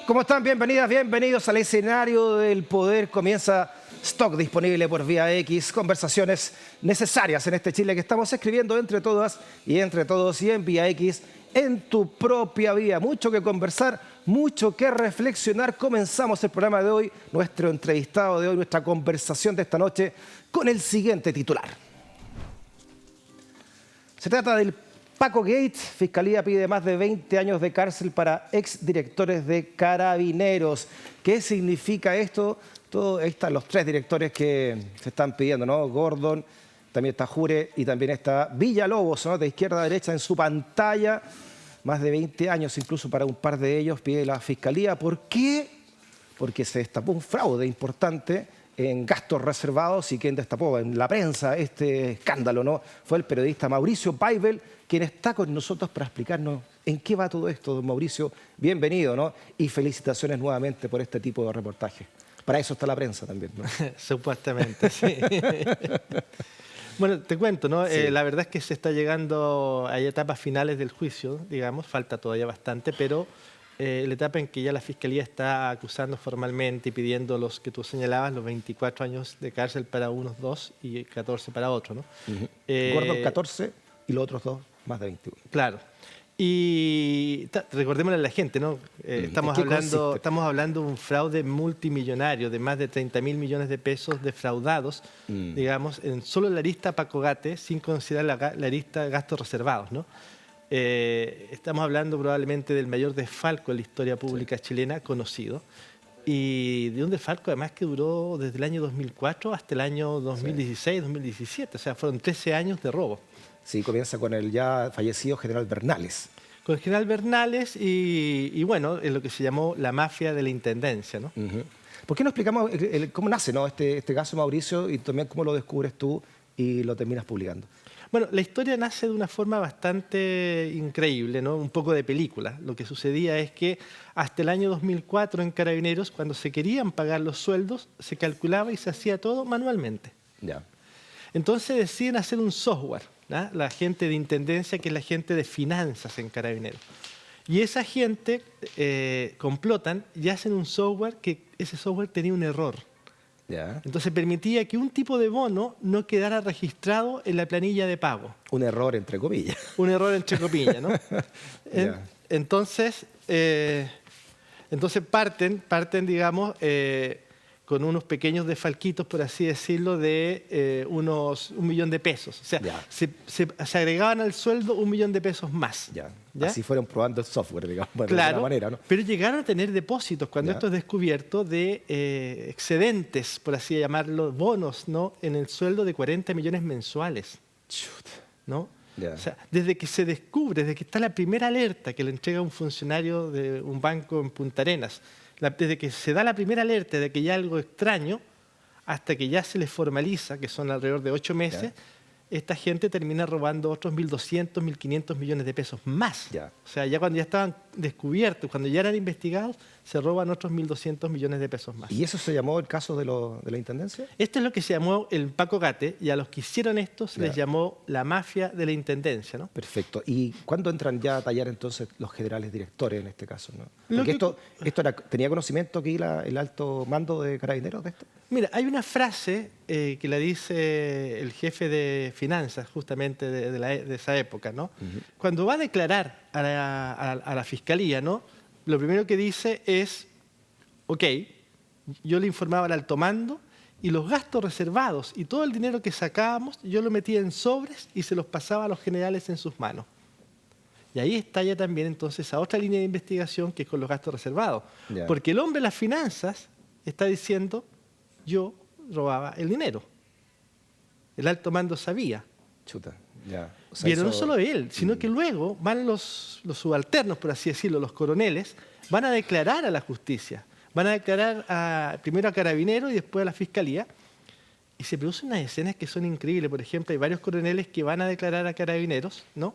¿Cómo están? Bienvenidas, bienvenidos al escenario del poder. Comienza Stock disponible por Vía X. Conversaciones necesarias en este Chile que estamos escribiendo entre todas y entre todos y en Vía X, en tu propia vida. Mucho que conversar, mucho que reflexionar. Comenzamos el programa de hoy, nuestro entrevistado de hoy, nuestra conversación de esta noche con el siguiente titular. Se trata del Paco Gate. Fiscalía pide más de 20 años de cárcel para exdirectores de Carabineros. ¿Qué significa esto? Ahí están los tres directores que se están pidiendo, ¿no? Gordon, también está Jure y también está Villalobos, ¿no? De izquierda a derecha en su pantalla. Más de 20 años incluso para un par de ellos pide la Fiscalía. ¿Por qué? Porque se destapó un fraude importante en gastos reservados. Y quien destapó en la prensa este escándalo, ¿no? Fue el periodista Mauricio Baibel, quien está con nosotros para explicarnos en qué va todo esto. Don Mauricio, bienvenido, ¿no? Y felicitaciones nuevamente por este tipo de reportaje. Para eso está la prensa también, ¿no? Supuestamente, sí. Bueno, te cuento, ¿no? Sí. La verdad es que se está llegando a etapas finales del juicio, digamos, falta todavía bastante, pero la etapa en que ya la Fiscalía está acusando formalmente y pidiendo los que tú señalabas, los 24 años de cárcel para unos dos y 14 para otros, ¿no? Gordon 14 y los otros dos más de 21. Claro. Y recordémosle a la gente, ¿no? Estamos hablando de un fraude multimillonario de más de 30.000 millones de pesos defraudados, digamos, en solo la lista Paco Gate, sin considerar la lista gastos reservados, ¿no? Estamos hablando probablemente del mayor desfalco en la historia pública chilena conocido, y de un desfalco además que duró desde el año 2004 hasta el año 2016, 2017, o sea, fueron 13 años de robo. Sí, comienza con el ya fallecido general Bernales. Con el general Bernales y bueno, en lo que se llamó la mafia de la intendencia, ¿no? ¿Por qué no explicamos cómo nace, ¿no? este caso, Mauricio, y también cómo lo descubres tú y lo terminas publicando? Bueno, la historia nace de una forma bastante increíble, ¿no? Un poco de película. Lo que sucedía es que hasta el año 2004 en Carabineros, cuando se querían pagar los sueldos, se calculaba y se hacía todo manualmente. Ya. Entonces deciden hacer un software, ¿no? La gente de intendencia, que es la gente de finanzas en Carabineros. Y esa gente complotan y hacen un software que ese software tenía un error. Ya. Entonces permitía que un tipo de bono no quedara registrado en la planilla de pago. Un error entre comillas. Un error entre comillas, ¿no? Entonces parten, digamos, con unos pequeños desfalquitos, por así decirlo, de $1 millón de pesos. O sea, se agregaban al sueldo $1 millón de pesos más. Ya. ¿Ya? Así fueron probando el software, digamos, de Claro, alguna manera, ¿no? pero llegaron a tener depósitos, cuando esto es descubierto, de excedentes, por así llamarlo, bonos, ¿no? En el sueldo de 40 millones mensuales, ¿no? O sea, desde que se descubre, desde que está la primera alerta que le entrega un funcionario de un banco en Punta Arenas, desde que se da la primera alerta de que hay algo extraño, hasta que ya se les formaliza, que son alrededor de 8 meses, esta gente termina robando otros 1.200, 1.500 millones de pesos más. O sea, ya cuando ya estaban descubiertos, cuando ya eran investigados, se roban otros 1.200 millones de pesos más. ¿Y eso se llamó el caso de la Intendencia? Esto es lo que se llamó el Paco Gate, y a los que hicieron esto se les llamó la mafia de la Intendencia, ¿no? Perfecto. ¿Y cuándo entran ya a tallar entonces los generales directores en este caso, ¿no? Porque ¿tenía conocimiento aquí el alto mando de Carabineros de esto? Mira, hay una frase que la dice el jefe de finanzas justamente de esa época, ¿no? Cuando va a declarar a la Fiscalía, ¿no? Lo primero que dice es, ok, yo le informaba al alto mando y los gastos reservados y todo el dinero que sacábamos, yo lo metía en sobres y se los pasaba a los generales en sus manos. Y ahí estalla también entonces a otra línea de investigación, que es con los gastos reservados. Porque el hombre de las finanzas está diciendo, yo robaba el dinero. El alto mando sabía. Chuta, ya. O sea, pero no solo él, sino que luego van los subalternos, por así decirlo, los coroneles, van a declarar a la justicia. Van a declarar primero a Carabineros y después a la Fiscalía. Y se producen unas escenas que son increíbles. Por ejemplo, hay varios coroneles que van a declarar a Carabineros, ¿no?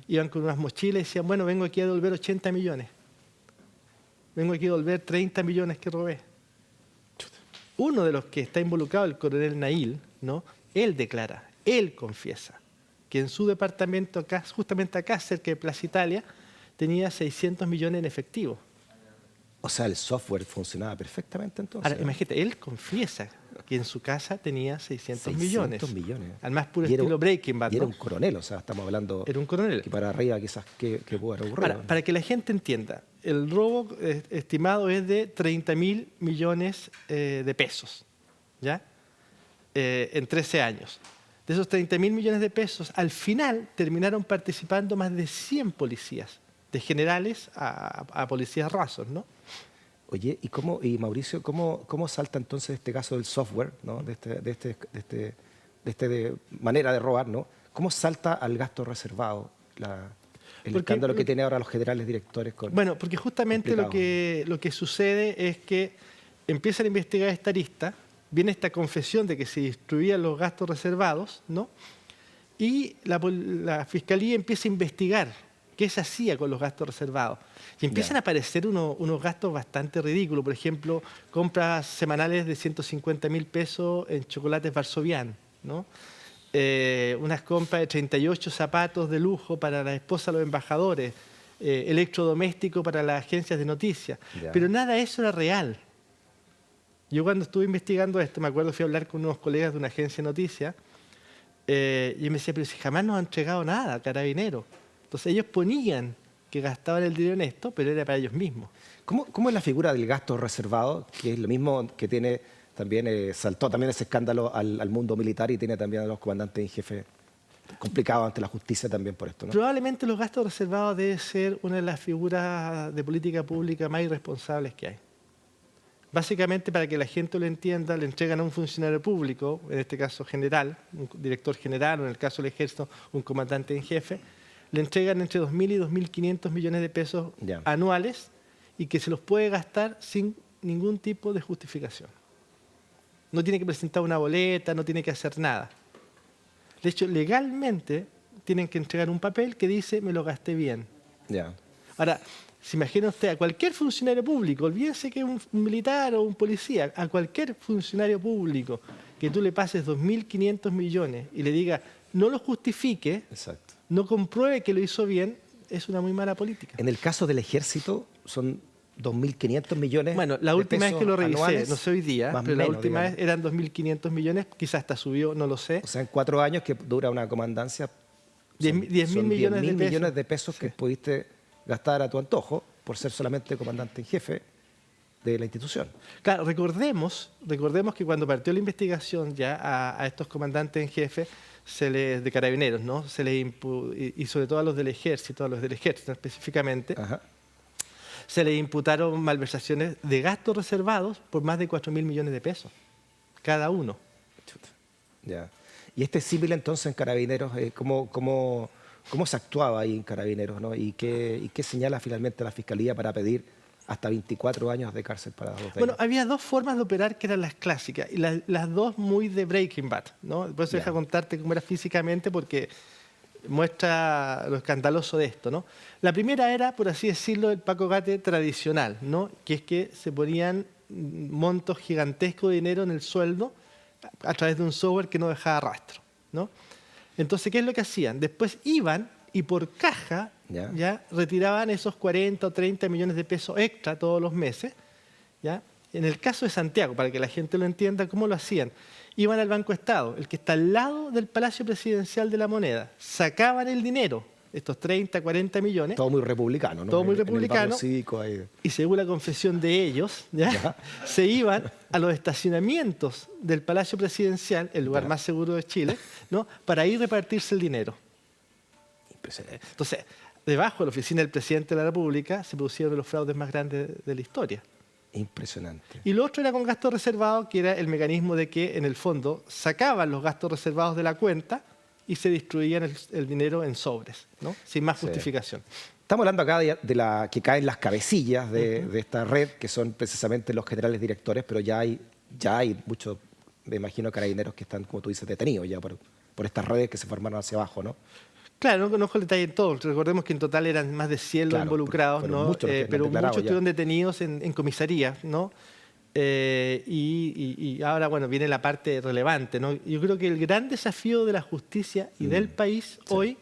Iban con unas mochilas y decían, bueno, vengo aquí a devolver 80 millones. Vengo aquí a devolver 30 millones que robé. Uno de los que está involucrado, el coronel Nail, ¿no? Él declara, él confiesa que en su departamento, acá, justamente acá, cerca de Plaza Italia, tenía 600 millones en efectivo. O sea, el software funcionaba perfectamente entonces. Ahora, imagínate, él confiesa que en su casa tenía 600 millones. 600 millones. Al más puro Y era- estilo Breaking Bad, Y era ¿no? un coronel, o sea, estamos hablando Era un coronel. que para arriba quizás que pudo haber ocurrido. Ahora, para que la gente entienda, el robo estimado es de 30.000 millones de pesos, ¿ya? En 13 años. De esos 30.000 millones de pesos, al final terminaron participando más de 100 policías, de generales a policías rasos, ¿no? Oye, y Mauricio, ¿cómo salta entonces este caso del software, ¿no? de manera de robar, ¿no? ¿Cómo salta al gasto reservado el escándalo que tiene ahora los generales directores con... Bueno, porque justamente lo complicado. que sucede es que empiezan a investigar esta arista, viene esta confesión de que se distribuían los gastos reservados, ¿no? Y la Fiscalía empieza a investigar qué se hacía con los gastos reservados. Y empiezan a aparecer unos gastos bastante ridículos. Por ejemplo, compras semanales de 150.000 pesos en chocolates varsovian, ¿no? Unas compras de 38 zapatos de lujo para la esposa de los embajadores, electrodoméstico para las agencias de noticias. Ya. Pero nada de eso era real. Yo cuando estuve investigando esto, me acuerdo, fui a hablar con unos colegas de una agencia de noticias y me decía, pero si jamás nos han entregado nada, Carabineros. Entonces ellos ponían que gastaban el dinero en esto, pero era para ellos mismos. ¿Cómo es la figura del gasto reservado? Que es lo mismo que tiene también, saltó también ese escándalo al mundo militar y tiene también a los comandantes en jefe complicado ante la justicia también por esto, ¿no? Probablemente los gastos reservados debe ser una de las figuras de política pública más irresponsables que hay. Básicamente, para que la gente lo entienda, le entregan a un funcionario público, en este caso general, un director general, o en el caso del ejército, un comandante en jefe, le entregan entre 2.000 y 2.500 millones de pesos anuales y que se los puede gastar sin ningún tipo de justificación. No tiene que presentar una boleta, no tiene que hacer nada. De hecho, legalmente tienen que entregar un papel que dice me lo gasté bien. Ya. Ahora, se imagina usted a cualquier funcionario público, olvídese que es un militar o un policía, a cualquier funcionario público que tú le pases 2.500 millones y le digas no lo justifique, Exacto. no compruebe que lo hizo bien, es una muy mala política. En el caso del ejército son 2.500 millones. Bueno, la de última vez que lo revisé, anuales, no sé hoy día, más pero la menos, última digamos. vez eran 2.500 millones, quizás hasta subió, no lo sé. O sea, en 4 años que dura una comandancia, 10.000 son millones de 10.000 pesos. millones de pesos que pudiste gastar a tu antojo por ser solamente comandante en jefe de la institución. Claro, recordemos que cuando partió la investigación ya a estos comandantes en jefe de Carabineros, ¿no? Y sobre todo a los del ejército específicamente, Ajá. se les imputaron malversaciones de gastos reservados por más de 4.000 millones de pesos, cada uno. Chuta. Ya. Y este símil entonces en Carabineros, ¿cómo se actuaba ahí en Carabineros, ¿no? ¿Y qué señala finalmente la Fiscalía para pedir hasta 24 años de cárcel para Botella? Bueno, había dos formas de operar que eran las clásicas, y las dos muy de Breaking Bad, ¿no? Por eso deja contarte cómo era físicamente, porque muestra lo escandaloso de esto, ¿no? La primera era, por así decirlo, el Paco Gate tradicional, ¿no? Que es que se ponían montos gigantescos de dinero en el sueldo a través de un software que no dejaba rastro, ¿no? Entonces, ¿qué es lo que hacían? Después iban y por caja ya retiraban esos 40 o 30 millones de pesos extra todos los meses, ¿ya? En el caso de Santiago, para que la gente lo entienda, ¿cómo lo hacían? Iban al Banco Estado, el que está al lado del Palacio Presidencial de la Moneda, sacaban el dinero, estos 30, 40 millones. Todo muy republicano, ¿no? Todo muy En el republicano. barrio cívico ahí. Y según la confesión de ellos, ¿ya? Se iban a los estacionamientos del Palacio Presidencial, el lugar más seguro de Chile, ¿no? Para ir a repartirse el dinero. Impresionante. Entonces, debajo de la oficina del presidente de la República se produjeron los fraudes más grandes de la historia. Impresionante. Y lo otro era con gastos reservados, que era el mecanismo de que, en el fondo, sacaban los gastos reservados de la cuenta y se distribuían el dinero en sobres, ¿no? Sin más justificación. Estamos hablando acá de la que caen las cabecillas de esta red, que son precisamente los generales directores, pero ya hay muchos, me imagino, carabineros que están, como tú dices, detenidos ya por estas redes que se formaron hacia abajo, ¿no? Claro, no conozco el detalle en todo. Recordemos que en total eran más de 100 los involucrados, ¿no? Pero muchos estuvieron detenidos en comisarías, ¿no? Y ahora, bueno, viene la parte relevante, ¿no? Yo creo que el gran desafío de la justicia y del país hoy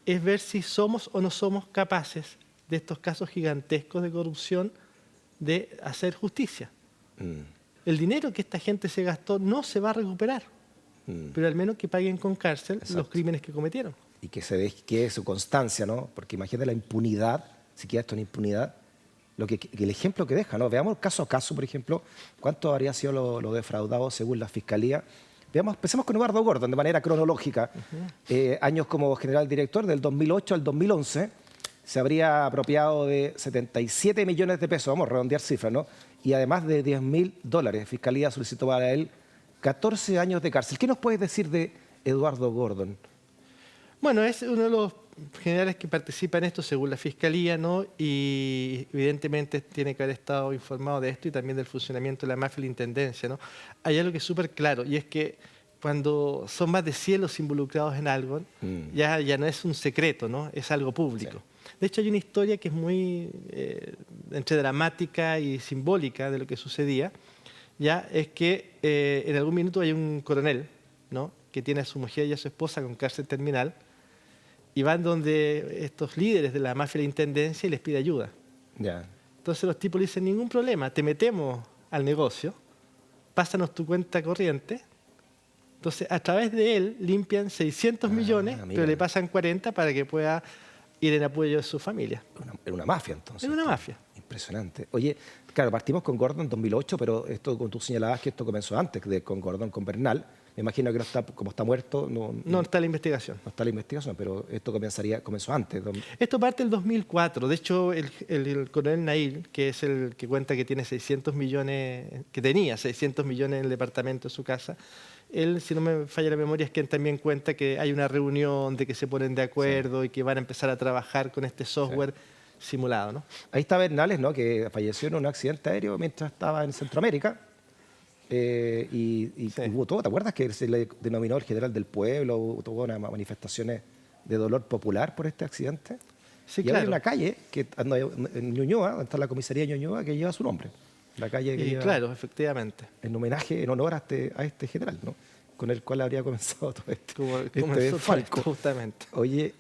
es ver si somos o no somos capaces de estos casos gigantescos de corrupción de hacer justicia. Mm, El dinero que esta gente se gastó no se va a recuperar, pero al menos que paguen con cárcel los Exacto. crímenes que cometieron. y que se ve que su constancia, ¿no? Porque imagínate la impunidad, si queda esto en impunidad, que el ejemplo que deja, ¿no? Veamos caso a caso, por ejemplo, cuánto habría sido lo defraudado según la Fiscalía. Veamos, empecemos con Eduardo Gordon, de manera cronológica. Años como general director, del 2008 al 2011, se habría apropiado de 77 millones de pesos, vamos a redondear cifras, ¿no? Y además de $10.000. Fiscalía solicitó para él 14 años de cárcel. ¿Qué nos puedes decir de Eduardo Gordon? Bueno, es uno de los generales que participa en esto según la Fiscalía, ¿no? Y evidentemente tiene que haber estado informado de esto y también del funcionamiento de la mafia y la intendencia, ¿no? Hay algo que es súper claro y es que cuando son más de 100 los involucrados en algo, ya no es un secreto, ¿no? Es algo público. Sí. De hecho, hay una historia que es muy entre dramática y simbólica de lo que sucedía. Ya es que en algún minuto hay un coronel, ¿no? Que tiene a su mujer y a su esposa con cárcel terminal y van donde estos líderes de la mafia y la intendencia y les pide ayuda. Ya. Entonces los tipos le dicen, ningún problema, te metemos al negocio, pásanos tu cuenta corriente. Entonces a través de él limpian 600 millones, mira. pero le pasan 40 para que pueda ir en apoyo de su familia. Era una mafia, entonces. Es una mafia. Impresionante. Oye, claro, partimos con Gordon en 2008, pero esto, como tú señalabas, que esto comenzó antes con Gordon, con Bernal. Me imagino que no está, como está muerto, No está la investigación. no está la investigación, pero esto comenzó antes. Esto parte del 2004. De hecho, el coronel Nail, que es el que cuenta que tiene 600 millones, que tenía 600 millones en el departamento de su casa, él, si no me falla la memoria, es quien también cuenta que hay una reunión, de que se ponen de acuerdo y que van a empezar a trabajar con este software simulado, ¿no? Ahí está Bernales, ¿no? Que falleció en un accidente aéreo mientras estaba en Centroamérica. Y hubo todo, ¿te acuerdas que se le denominó el general del pueblo? Hubo unas manifestaciones de dolor popular por este accidente. Sí, y claro. hay una calle que anda en Ñuñoa, donde está la comisaría de Ñuñoa, que lleva su nombre. La calle que lleva Claro, efectivamente. en homenaje, en honor a este general, ¿no? Con el cual habría comenzado todo esto. Como este comenzó desfalco. todo, justamente. Oye,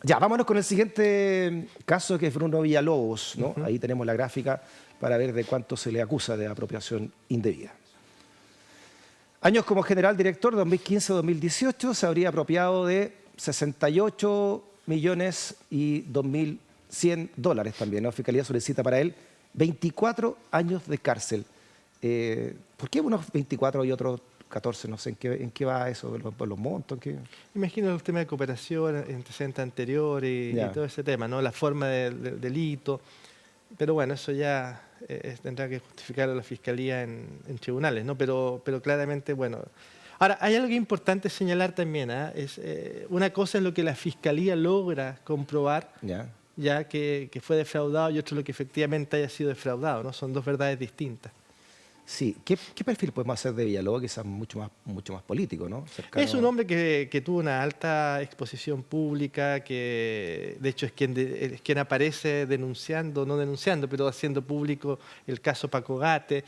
ya, vámonos con el siguiente caso, que es Bruno Villalobos, ¿no? Ahí tenemos la gráfica para ver de cuánto se le acusa de apropiación indebida. Años como general director, 2015-2018, se habría apropiado de 68 millones y $2.100 también, ¿no? Fiscalía solicita para él 24 años de cárcel. ¿Por qué unos 24 y otros 14? No sé en qué va eso, los montos. Imagino el tema de cooperación, antecedentes anteriores y todo ese tema, ¿no? La forma del delito. Pero bueno, eso ya tendrá que justificarlo la Fiscalía en tribunales, ¿no? Pero claramente, bueno. Ahora, hay algo importante señalar también, ¿eh? Una cosa es lo que la Fiscalía logra comprobar, ya que fue defraudado, y otro lo que efectivamente haya sido defraudado, ¿no? Son dos verdades distintas. Sí, ¿qué perfil podemos hacer de Villalobos? Quizás mucho más político, ¿no? Cercano. Es un hombre que tuvo una alta exposición pública, que de hecho es quien aparece denunciando, no denunciando, pero haciendo público el caso Paco Gate.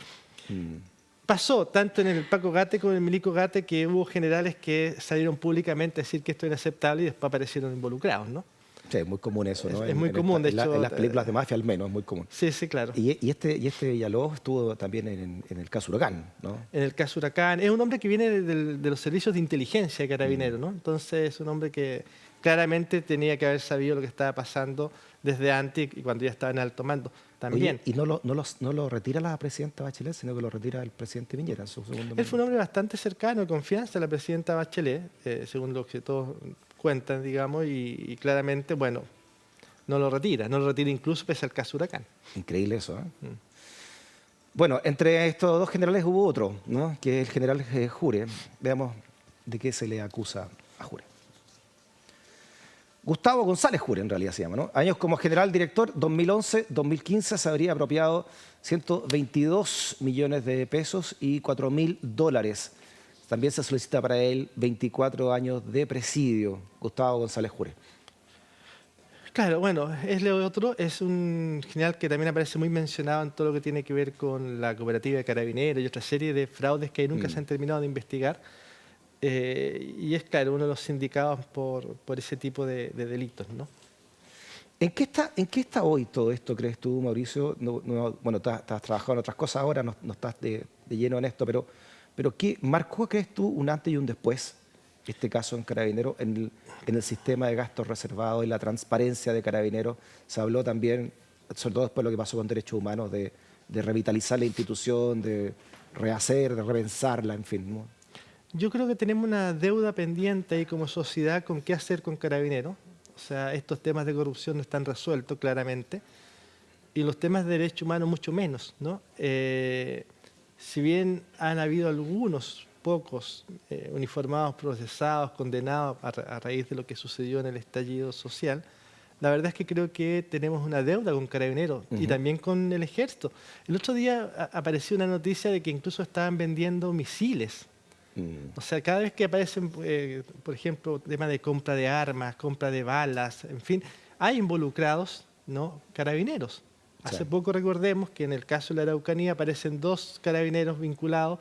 Pasó tanto en el Paco Gate como en el Milico Gate que hubo generales que salieron públicamente a decir que esto era inaceptable y después aparecieron involucrados, ¿no? Sí, es muy común eso, ¿no? Es muy común, de hecho. En las películas de mafia al menos es muy común. Sí, sí, claro. Y este Villalobos estuvo también en el caso Huracán, ¿no? En el caso Huracán. Es un hombre que viene de los servicios de inteligencia de Carabineros, ¿no? Entonces es un hombre que claramente tenía que haber sabido lo que estaba pasando desde antes y cuando ya estaba en alto mando también. Oye, y no lo retira la presidenta Bachelet, sino que lo retira el presidente Piñera en su segundo mandato. Él fue un hombre bastante cercano, de confianza de la presidenta Bachelet, según lo que todos cuentan, digamos, y claramente, bueno, no lo retira incluso pese al caso Huracán. Increíble eso, ¿eh? Bueno, entre estos dos generales hubo otro, ¿no? Que es el general Jure. Veamos de qué se le acusa a Jure. Gustavo González Jure, en realidad se llama, ¿no? Años como general director, 2011-2015 se habría apropiado 122 millones de pesos y $4.000. También se solicita para él 24 años de presidio. Gustavo González Jure. Claro, bueno, es lo otro, es un general que también aparece muy mencionado en todo lo que tiene que ver con la cooperativa de Carabineros y otra serie de fraudes que nunca se han terminado de investigar. Y es, claro, uno de los sindicados por ese tipo de delitos, ¿no? ¿En qué está hoy todo esto, crees tú, Mauricio? Bueno, estás trabajando en otras cosas ahora, no estás de lleno en esto, pero ¿qué marcó, crees tú, un antes y un después, este caso en Carabineros, en el sistema de gastos reservados y la transparencia de Carabineros? Se habló también, sobre todo después de lo que pasó con Derechos Humanos, de revitalizar la institución, de rehacer, de repensarla, en fin, ¿no? Yo creo que tenemos una deuda pendiente ahí como sociedad con qué hacer con Carabineros. O sea, estos temas de corrupción no están resueltos claramente y los temas de derechos humanos mucho menos, ¿no? Si bien han habido algunos pocos uniformados, procesados, condenados a raíz de lo que sucedió en el estallido social, la verdad es que creo que tenemos una deuda con Carabineros y también con el Ejército. El otro día apareció una noticia de que incluso estaban vendiendo misiles. O sea, cada vez que aparecen, por ejemplo, temas de compra de armas, compra de balas, en fin, hay involucrados, ¿no?, carabineros. Hace poco recordemos que en el caso de la Araucanía aparecen 2 carabineros vinculados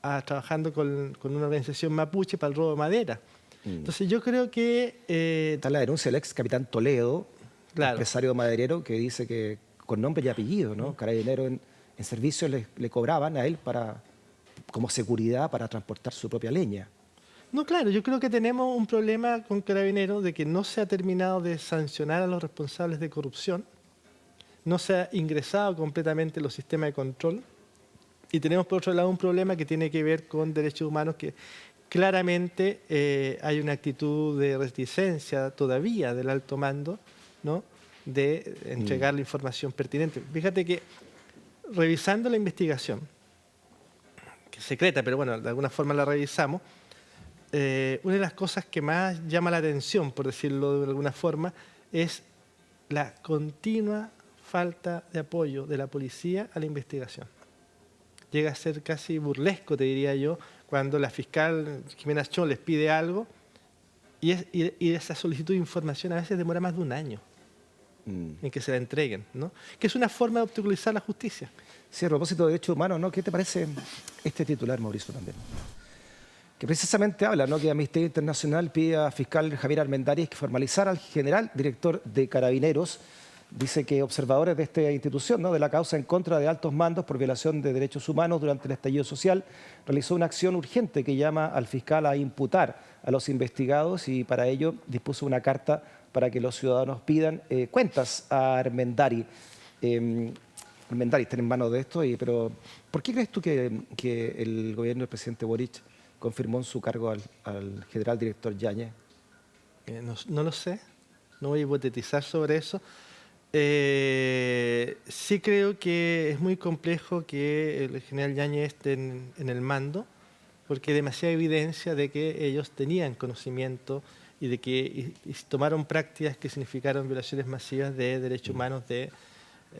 trabajando con una organización mapuche para el robo de madera. Entonces yo creo que... Está la denuncia del ex capitán Toledo, claro, empresario maderero, que dice que con nombre y apellido, ¿no? Carabineros en servicio le cobraban a él como seguridad para transportar su propia leña. No, claro, yo creo que tenemos un problema con Carabineros de que no se ha terminado de sancionar a los responsables de corrupción, no se ha ingresado completamente en los sistemas de control y tenemos por otro lado un problema que tiene que ver con derechos humanos que claramente hay una actitud de reticencia todavía del alto mando, ¿no?, de entregar la información pertinente. Fíjate que revisando la investigación, que es secreta, pero bueno, de alguna forma la revisamos, una de las cosas que más llama la atención, por decirlo de alguna forma, es la continua falta de apoyo de la policía a la investigación. Llega a ser casi burlesco, te diría yo, cuando la fiscal Jimena Chon les pide algo y esa solicitud de información a veces demora más de un año en que se la entreguen, ¿no? Que es una forma de obstaculizar la justicia. Sí, a propósito de derechos humanos, ¿no? ¿Qué te parece este titular, Mauricio, también? Que precisamente habla, ¿no?, que Amnistía Internacional pide a fiscal Javier Armendáriz que formalizara al general director de Carabineros. Dice que observadores de esta institución, ¿no?, de la causa en contra de altos mandos por violación de derechos humanos durante el estallido social, realizó una acción urgente que llama al fiscal a imputar a los investigados y para ello dispuso una carta para que los ciudadanos pidan cuentas a Armendáriz. Armendáriz está en manos de esto, pero ¿por qué crees tú que el gobierno del presidente Boric confirmó en su cargo al general director Yáñez? No lo sé, no voy a hipotetizar sobre eso. Sí creo que es muy complejo que el general Yáñez esté en el mando, porque hay demasiada evidencia de que ellos tenían conocimiento y de que tomaron prácticas que significaron violaciones masivas de derechos humanos de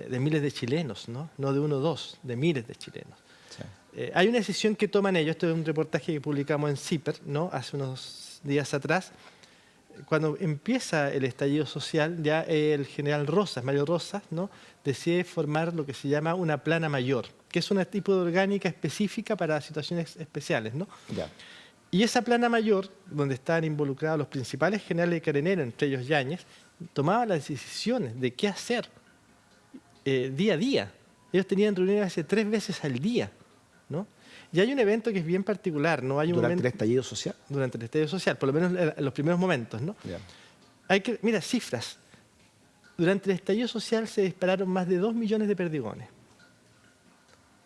miles de chilenos, ¿no? No de uno o dos, de miles de chilenos. Sí. Hay una decisión que toman ellos, esto es un reportaje que publicamos en CIPER, ¿no?, hace unos días atrás. Cuando empieza el estallido social, ya el general Rosas, Mario Rosas, ¿no?, decide formar lo que se llama una plana mayor, que es un tipo de orgánica específica para situaciones especiales, ¿no? Ya. Y esa plana mayor, donde estaban involucrados los principales generales de Carabineros, entre ellos Yáñez, tomaba las decisiones de qué hacer día a día. Ellos tenían reuniones 3 veces al día, ¿no? Y hay un evento que es bien particular, ¿no? Hay un ¿Durante el estallido social? Durante el estallido social, por lo menos en los primeros momentos, ¿no? Yeah. Mira, cifras. Durante el estallido social se dispararon más de 2 millones de perdigones.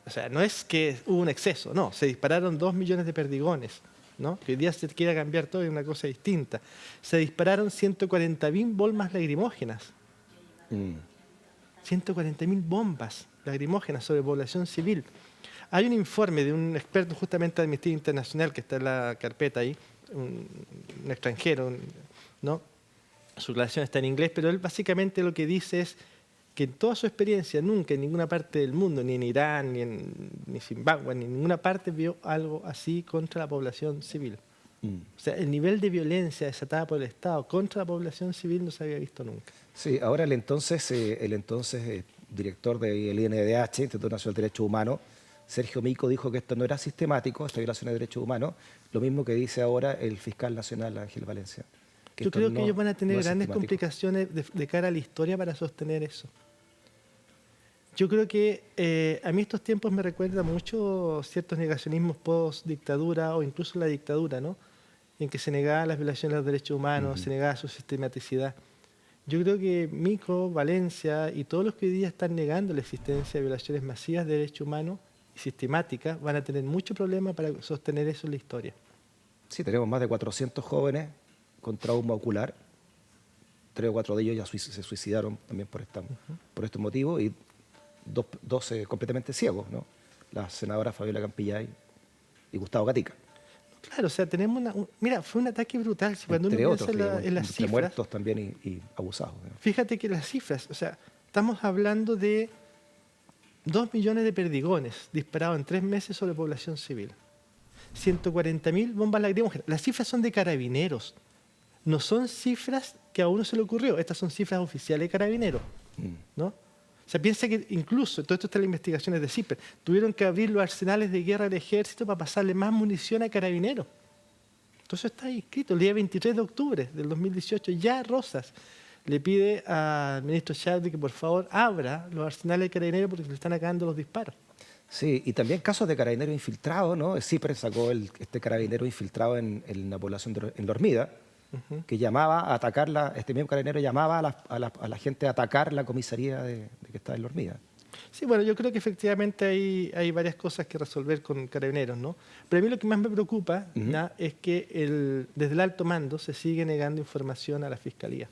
O sea, no es que hubo un exceso, no, se dispararon 2 millones de perdigones, ¿no? Que hoy día se quiera cambiar todo y una cosa distinta. Se dispararon 140.000 bombas lacrimógenas. 140.000 bombas lacrimógenas sobre población civil. Hay un informe de un experto justamente de Amnistía Internacional que está en la carpeta ahí, un extranjero, ¿no? Su declaración está en inglés, pero él básicamente lo que dice es que en toda su experiencia nunca en ninguna parte del mundo, ni en Irán, ni Zimbabue, ni en ninguna parte vio algo así contra la población civil. O sea, el nivel de violencia desatada por el Estado contra la población civil no se había visto nunca. Sí, ahora el entonces director del INDH, Instituto Nacional de Derechos Humanos, Sergio Mico, dijo que esto no era sistemático, esta violación de derechos humanos, lo mismo que dice ahora el fiscal nacional Ángel Valencia. Yo creo que no- ellos van a tener no es grandes sistemático. complicaciones de cara a la historia para sostener eso. Yo creo que a mí estos tiempos me recuerdan mucho ciertos negacionismos post-dictadura o incluso la dictadura, ¿no? En que se negaban las violaciones de los derechos humanos, se negaba su sistematicidad. Yo creo que Mico, Valencia y todos los que hoy día están negando la existencia de violaciones masivas de derechos humanos y sistemáticas van a tener mucho problema para sostener eso en la historia. Sí, tenemos más de 400 jóvenes con trauma ocular. 3 o 4 de ellos ya se suicidaron también por este motivo y 12 completamente ciegos, ¿no? La senadora Fabiola Campillay y Gustavo Gatica. Claro, o sea, tenemos mira, fue un ataque brutal. Si cuando Entre uno otros, piensa digamos, en las entre cifras, muertos también y abusados, ¿no? fíjate que las cifras, o sea, estamos hablando de 2 millones de perdigones disparados en 3 meses sobre población civil. 140.000 bombas lacrimógenas. Las cifras son de Carabineros. No son cifras que a uno se le ocurrió. Estas son cifras oficiales de Carabineros, ¿no? O sea, piensa que incluso, todo esto está en las investigaciones de CIPER, tuvieron que abrir los arsenales de guerra del ejército para pasarle más munición a Carabineros. Entonces está ahí escrito, el día 23 de octubre del 2018, ya Rosas le pide al ministro Chadwick que por favor abra los arsenales de Carabineros porque se le están acabando los disparos. Sí, y también casos de carabineros infiltrados, ¿no? CIPRE sacó este carabinero infiltrado en la población en La Hormida, que llamaba a atacar, este mismo carabinero llamaba a la gente a atacar la comisaría de que está en La Hormida. Sí, bueno, yo creo que efectivamente hay varias cosas que resolver con Carabineros, ¿no? Pero a mí lo que más me preocupa ¿ya? Es que desde el alto mando se sigue negando información a la Fiscalía.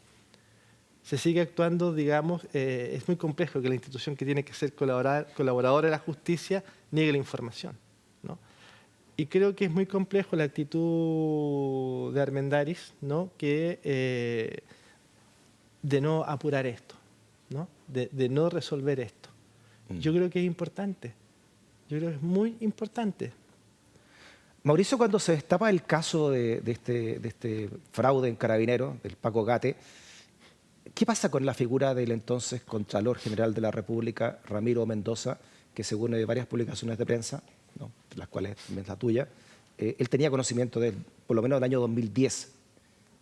Se sigue actuando, digamos, es muy complejo que la institución que tiene que ser colaboradora de la justicia niegue la información, ¿no? Y creo que es muy complejo la actitud de Armendáriz, ¿no? Que de no apurar esto, ¿no? De no resolver esto. Yo creo que es importante. Yo creo que es muy importante. Mauricio, cuando se destapa el caso de este fraude en Carabineros, del Paco Gate, ¿qué pasa con la figura del entonces Contralor General de la República, Ramiro Mendoza, que según varias publicaciones de prensa, ¿no? Las cuales es la tuya, él tenía conocimiento de él, por lo menos del año 2010,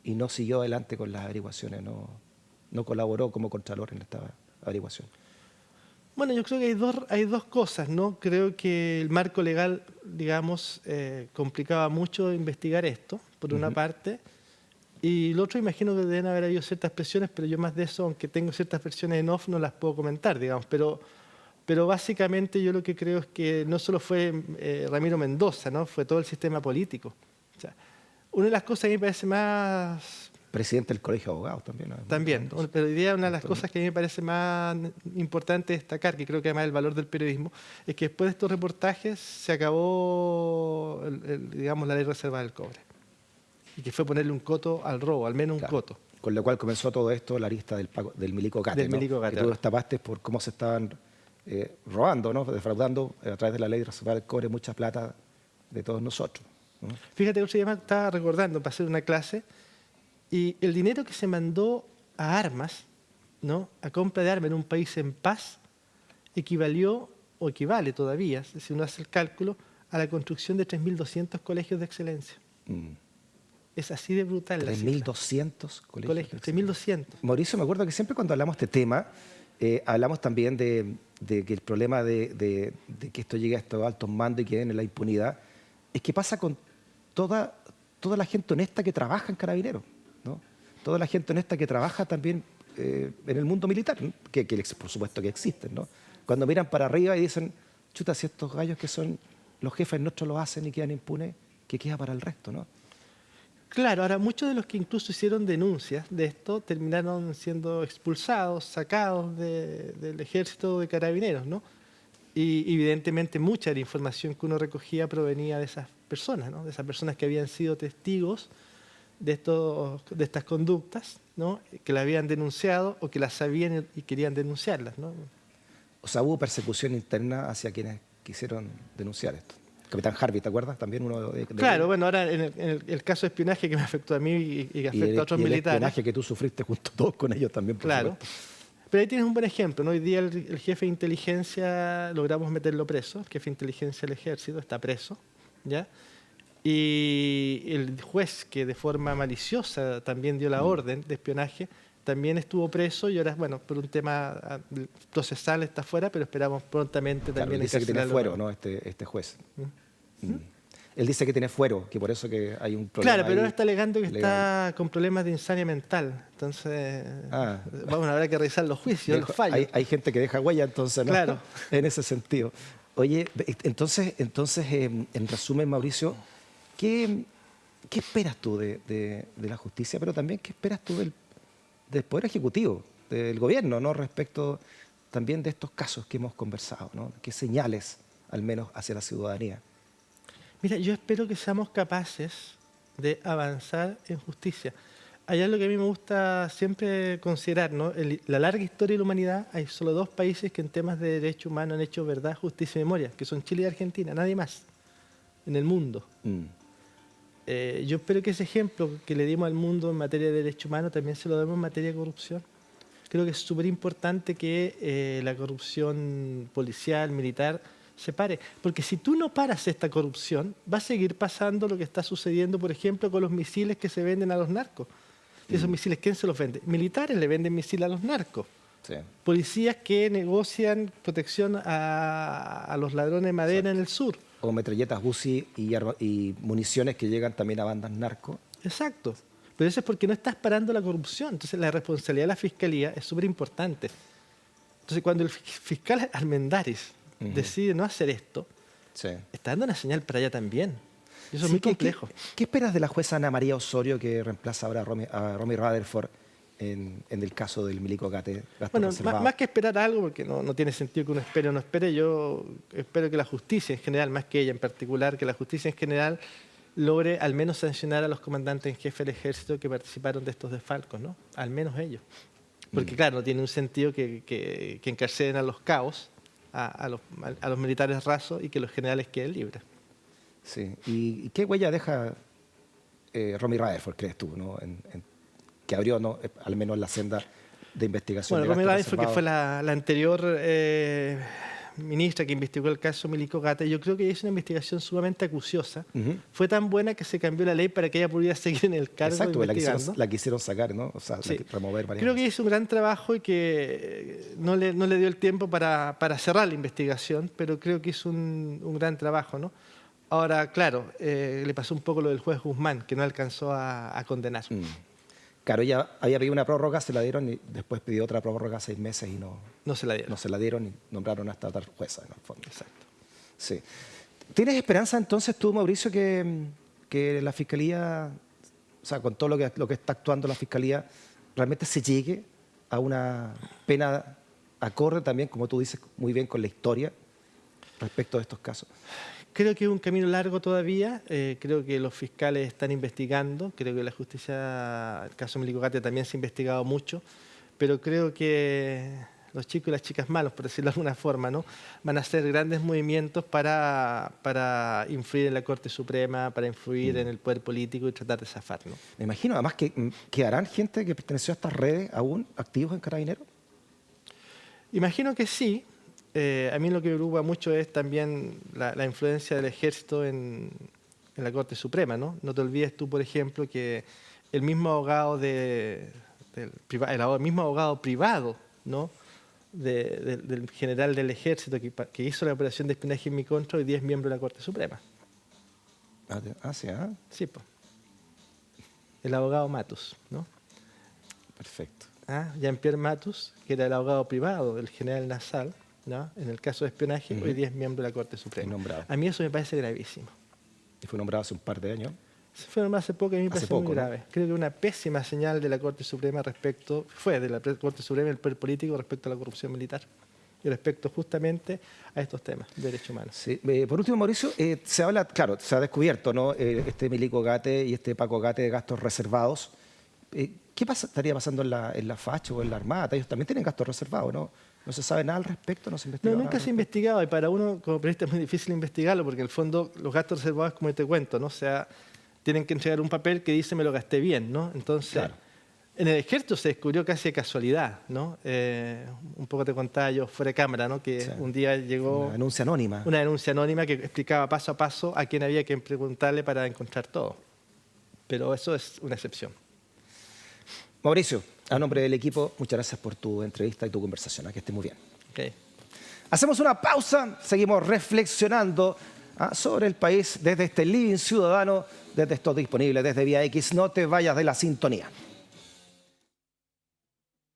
y no siguió adelante con las averiguaciones, no colaboró como Contralor en esta averiguación? Bueno, yo creo que hay dos cosas, ¿no? Creo que el marco legal, digamos, complicaba mucho investigar esto, por una parte. Y lo otro, imagino que deben haber habido ciertas presiones, pero yo más de eso, aunque tengo ciertas versiones en off, no las puedo comentar, digamos. Pero básicamente yo lo que creo es que no solo fue Ramiro Mendoza, ¿no? Fue todo el sistema político. O sea, una de las cosas que a mí me parece más... Presidente del Colegio de Abogados también. También, pero hoy día una de las cosas que a mí me parece más importante destacar, que creo que además es el valor del periodismo, es que después de estos reportajes se acabó, digamos, la ley reserva del cobre. Y que fue ponerle un coto al robo, al menos un coto. Con lo cual comenzó todo esto, la lista del Milico Gate, Del Milico Gate, que tú destapaste por cómo se estaban robando, ¿no? Defraudando a través de la ley reserva del cobre mucha plata de todos nosotros, ¿no? Fíjate, otro día estaba recordando para hacer una clase, y el dinero que se mandó a armas, ¿no? A compra de armas en un país en paz, equivalió o equivale todavía, si uno hace el cálculo, a la construcción de 3.200 colegios de excelencia. Es así de brutal. 3.200 colegios. 3.200. Mauricio, me acuerdo que siempre cuando hablamos de este tema, hablamos también de que el problema de que esto llegue a estos altos mandos y queden en la impunidad, es que pasa con toda la gente honesta que trabaja en Carabineros, ¿no? Toda la gente honesta que trabaja también en el mundo militar, ¿no? que por supuesto que existen, ¿no? Cuando miran para arriba y dicen, chuta, si estos gallos que son los jefes nuestros lo hacen y quedan impunes, ¿qué queda para el resto, no? Claro, ahora muchos de los que incluso hicieron denuncias de esto terminaron siendo expulsados, sacados del ejército de Carabineros, ¿no? Y evidentemente mucha de la información que uno recogía provenía de esas personas, ¿no? De esas personas que habían sido testigos de estas conductas, ¿no? Que la habían denunciado o que las sabían y querían denunciarlas, ¿no? O sea, hubo persecución interna hacia quienes quisieron denunciar esto. Capitán Harvey, ¿te acuerdas? También uno de Claro, bueno, ahora en el caso de espionaje que me afectó a mí y que afecta a otros militares. El espionaje que tú sufriste junto todos con ellos también, por claro. supuesto. Pero ahí tienes un buen ejemplo, ¿no? Hoy día el jefe de inteligencia logramos meterlo preso, el jefe de inteligencia del ejército está preso, ¿ya? Y el juez, que de forma maliciosa también dio la orden de espionaje, también estuvo preso y ahora, bueno, por un tema procesal está fuera, pero esperamos prontamente Claro, también él dice que tiene encarcelarlo. fuero, ¿no? Este juez. Él dice que tiene fuero, que por eso que hay un problema Claro, pero ahora ahí está alegando que legal. está con problemas de insania mental. Entonces, Ah. vamos, habrá que revisar los juicios, los fallos. Hay gente que deja huella, entonces, ¿no? Claro. En ese sentido. Oye, entonces, en resumen, Mauricio, ¿qué esperas tú de la justicia, pero también qué esperas tú del Poder Ejecutivo, del gobierno, ¿no? Respecto también de estos casos que hemos conversado, ¿no? ¿Qué señales, al menos, hacia la ciudadanía? Mira, yo espero que seamos capaces de avanzar en justicia. Hay algo que a mí me gusta siempre considerar, ¿no? La larga historia de la humanidad, hay solo 2 países que en temas de derechos humanos han hecho verdad, justicia y memoria, que son Chile y Argentina, nadie más en el mundo. Yo espero que ese ejemplo que le dimos al mundo en materia de derechos humanos también se lo demos en materia de corrupción. Creo que es súper importante que la corrupción policial, militar, se pare. Porque si tú no paras esta corrupción, va a seguir pasando lo que está sucediendo, por ejemplo, con los misiles que se venden a los narcos. ¿Y esos misiles quién se los vende? Militares le venden misiles a los narcos. Sí. Policías que negocian protección a los ladrones de madera en el sur. O metralletas UCI y municiones que llegan también a bandas narco. Exacto. Pero eso es porque no estás parando la corrupción. Entonces la responsabilidad de la Fiscalía es súper importante. Entonces cuando el fiscal Armendáriz decide no hacer esto, Sí. está dando una señal para allá también. Y eso es Sí, muy complejo. ¿Qué esperas de la jueza Ana María Osorio que reemplaza ahora a Romy Rutherford en el caso del Milico Gate? Bueno, más que esperar algo, porque no tiene sentido que uno espere o no espere, yo espero que la justicia en general, más que ella en particular, que la justicia en general logre al menos sancionar a los comandantes en jefe del ejército que participaron de estos desfalcos, ¿no? Al menos ellos. Porque claro, no tiene un sentido que encarcelen a los cabos, a los militares rasos y que los generales queden libres. Sí. ¿Y qué huella deja Romy Rutherford, crees tú, ¿no? Que abrió, ¿no? Al menos la senda de investigación? Bueno, de Romy gastos Rutherford, que fue reservados? la anterior ministra que investigó el caso Milico Gate, yo creo que hizo una investigación sumamente acuciosa. Fue tan buena que se cambió la ley para que ella pudiera seguir en el cargo. Exacto, investigando. la quisieron sacar, ¿no? O sea, Sí. remover varias Creo que veces. hizo un gran trabajo y que no le dio el tiempo para cerrar la investigación, pero creo que hizo un gran trabajo, ¿no? Ahora, claro, le pasó un poco lo del juez Guzmán, que no alcanzó a condenar. Claro, ella había pedido una prórroga, se la dieron y después pidió otra prórroga 6 meses y No se la dieron. no se la dieron y nombraron hasta otra jueza, en el fondo. Exacto. Sí. ¿Tienes esperanza entonces tú, Mauricio, que la Fiscalía, o sea, con todo lo que está actuando la Fiscalía, realmente se llegue a una pena acorde también, como tú dices muy bien, con la historia respecto de estos casos? Creo que es un camino largo todavía. Creo que los fiscales están investigando. Creo que la justicia, el caso Milico Gate también se ha investigado mucho. Pero creo que los chicos y las chicas malos, por decirlo de alguna forma, ¿no? Van a hacer grandes movimientos para influir en la Corte Suprema, para influir en el poder político y tratar de zafar, ¿no? Me imagino además que quedarán gente que perteneció a estas redes aún activos en Carabineros. Imagino que sí. A mí lo que me preocupa mucho es también la influencia del ejército en la Corte Suprema, ¿no? No te olvides tú, por ejemplo, que el mismo abogado mismo abogado privado, ¿no? Del general del ejército que hizo la operación de espionaje en mi contra, hoy día es miembro de la Corte Suprema. Sí, ¿ah? Sí, pues. El abogado Matus, ¿no? Perfecto. Jean-Pierre Matus, que era el abogado privado del general Nasal, ¿no? En el caso de espionaje, hoy día es miembro de la Corte Suprema. Nombrado. A mí eso me parece gravísimo. Y fue nombrado hace un par de años. Se fue nombrado hace poco y a mí me parece muy poco, grave. ¿no? Creo que una pésima señal de la Corte Suprema de la Corte Suprema el poder político respecto a la corrupción militar y respecto justamente a estos temas de derechos humanos. Sí. Por último, Mauricio, se habla, claro, se ha descubierto, ¿no? Este Milico Gate y este Paco Gate de gastos reservados. ¿Qué estaría pasando en la FACH o en la Armada? Ellos también tienen gastos reservados, ¿no? ¿No se sabe nada al respecto? ¿No se investiga No, nada nunca al se ha respecto? investigado y para uno como periodista es muy difícil investigarlo porque en el fondo los gastos reservados, como te cuento, ¿no? O sea, tienen que entregar un papel que dice me lo gasté bien, ¿no? Entonces, Claro. En el ejército se descubrió casi de casualidad, ¿no? Un poco te contaba yo fuera de cámara, ¿no? Que un día llegó Una denuncia anónima. una denuncia anónima que explicaba paso a paso a quién había que preguntarle para encontrar todo. Pero eso es una excepción. Mauricio, a nombre del equipo, muchas gracias por tu entrevista y tu conversación. Que estés muy bien. Okay. Hacemos una pausa, seguimos reflexionando sobre el país desde este Living Ciudadano, desde esto disponible desde Vía X. No te vayas de la sintonía.